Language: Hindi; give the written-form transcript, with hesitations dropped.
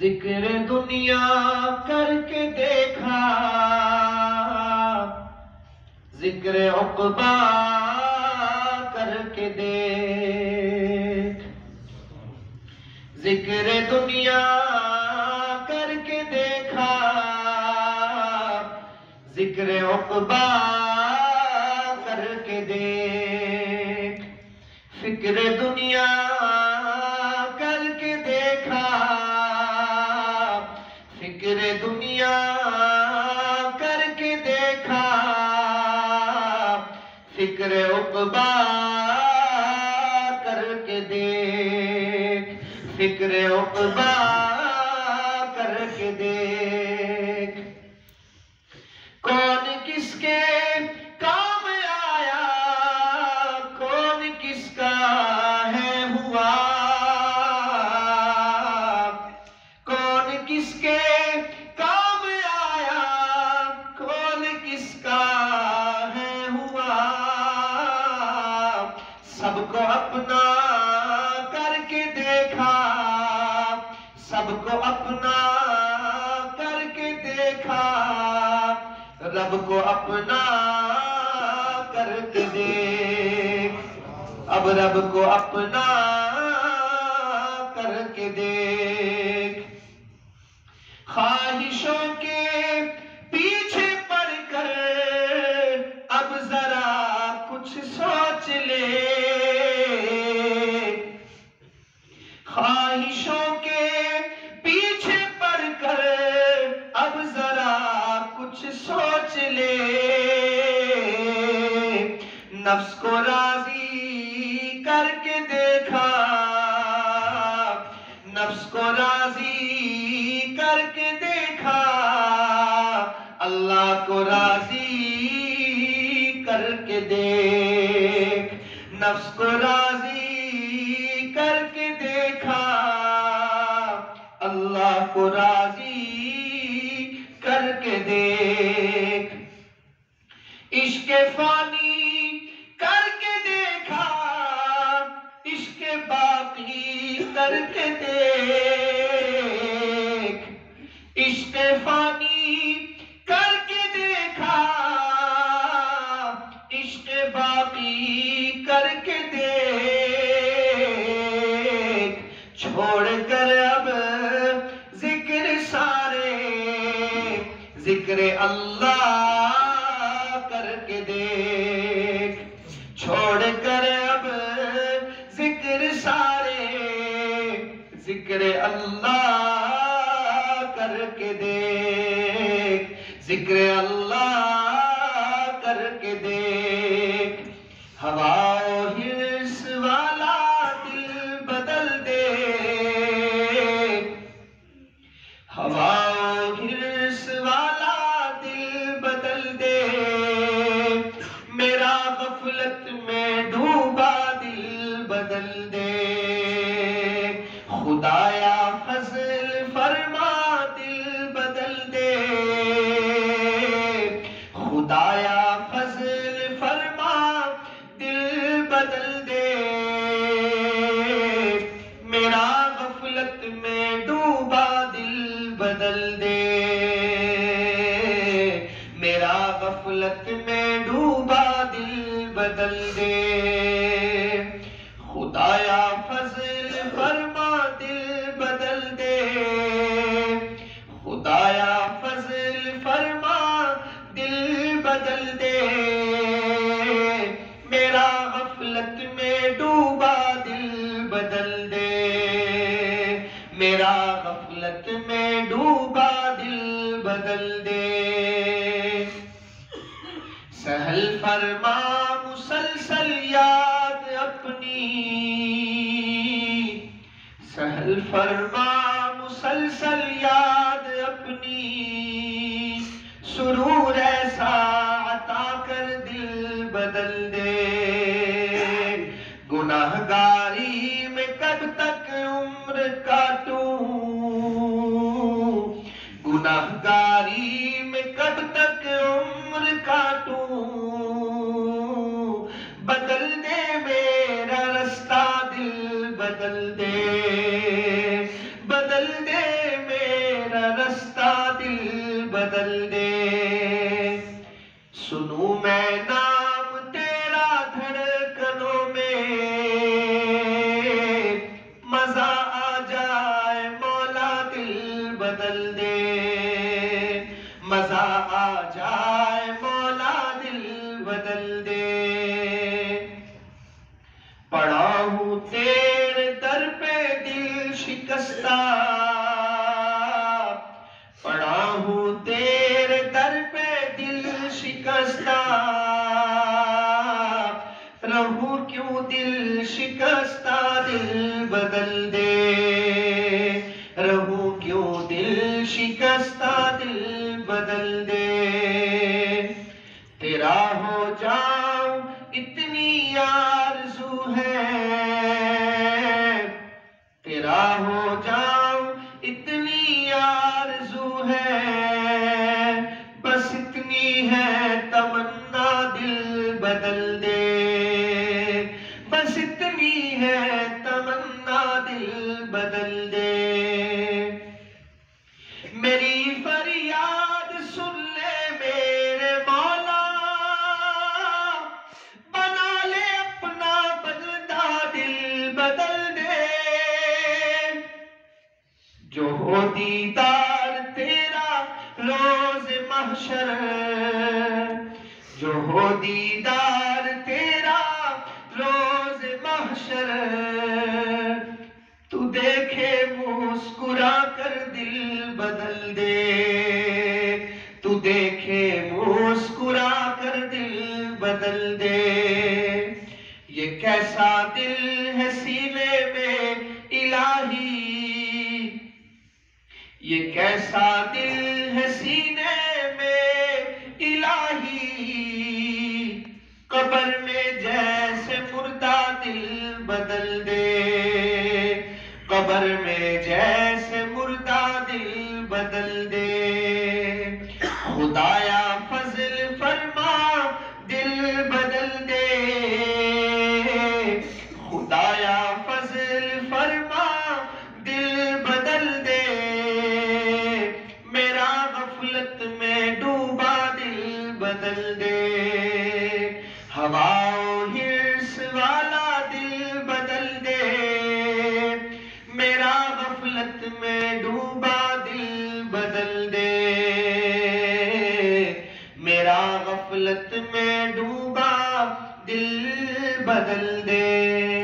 जिक्र दुनिया करके देखा, जिक्र उक़बा करके देख। जिक्र दुनिया करके देखा, जिक्र उक़बा करके देख। फिक्र दुनिया करके देखा, फिक्र दुनिया करके देखा, फिक्र उक़बा करके देख। फिक्र उक़बा करके देख। कौन किसके काम आया, कौन किसका है हुआ, कौन किसके काम आया, कौन किसका है हुआ। सबको अपना करके देखा, सबको अपना करके देखा, रब को अपना करके देख। अब रब को अपना करके देख। ख्वाहिशों के पीछे पड़कर अब जरा कुछ सोच ले, ख्वाहिशों के पीछे पड़कर अब जरा कुछ सोच ले। नफ्स को राजी करके देखा, नफ्स को राजी करके देखा, अल्लाह को राजी करके देख। नफ्स को राजी करके देखा, अल्लाह को राजी करके देख। इश्क़ फानी करके देखा, इश्क़ बाकी करके देख। इश्क़ फानी करके देखा, इश्क़ बाकी करके देख। छोड़ कर अब जिक्र सारे, जिक्र अल्लाह करके देख। छोड़ कर अब जिक्र सारे, जिक्र अल्लाह करके देख। जिक्र अल्लाह करके देख। हवा हिर्स वाला दिल बदल दे, हवा हिर्स वाला दिल बदल दे। मेरा गफलत में डूबा दिल बदल दे। खुदाया फज़ल फरमा दिल बदल दे, खुदाया फज़ल फरमा दिल बदल दे। मेरा गफलत में डूबा दिल बदल दे, मेरा गफलत में डूबा दिल बदल दे। खुदाया फज़ल फरमा दिल बदल दे, खुदाया फज़ल फरमा दिल बदल दे। मेरा गफलत में डूबा दिल बदल दे, मेरा गफलत में डूबा दिल बदल दे। सहल फरमा मुसलसल याद अपनी, सहल फरमा मुसलसल याद अपनी। सुरूर ऐसा अता कर दिल बदल दे। गुनाहगारी में कब तक उम्र काटूं, गुनाहगारी में कब तक उम्र काटूं। बदल दे मेरा रास्ता दिल बदल दे, बदल दे मेरा सुनूं मैं नाम तेरा धड़कनों में, मजा आ जाए मौला दिल बदल दे, मजा आ जाए मौला दिल बदल दे। पड़ा हूँ तेरे दर पे दिल शिकस्ता, पड़ा हूँ तेरे दर पे दिल शिकस्ता, रहूं क्यों दिल शिकस्ता दिल बदल दे, रहूं क्यों दिल शिकस्ता दिल बदल दे। तेरा हो जाऊं इतनी आरज़ू है, तेरा हो जाऊं इतनी आरज़ू है, बस इतनी है तमन्ना दिल बदल दे, बस इतनी है तमन्ना दिल बदल दे। मेरी फरियाद सुन ले मेरे मौला, बना ले अपना बंदा दिल बदल दे। जो हो दीदार तेरा रोज महशर, जो हो दीदार तेरा रोज महशर, तू देखे मुस्कुरा कर दिल बदल दे, तू देखे मुस्कुरा कर दिल बदल दे। ये कैसा दिल है सीने में इलाही, ये कैसा दिल है सीने में इलाही, कब्र में जैसे मुर्दा दिल बदल दे, कब्र में जैसे मुर्दा दिल बदल दे। खुदाया फजल फरमा दिल बदल दे, खुदाया फजल फरमा दिल बदल दे। मेरा गफलत में डूबा दिल बदल दे, हवाओं हिर्स वाला दिल बदल दे। मेरा गफलत में डूबा दिल बदल दे, मेरा गफलत में डूबा दिल बदल दे।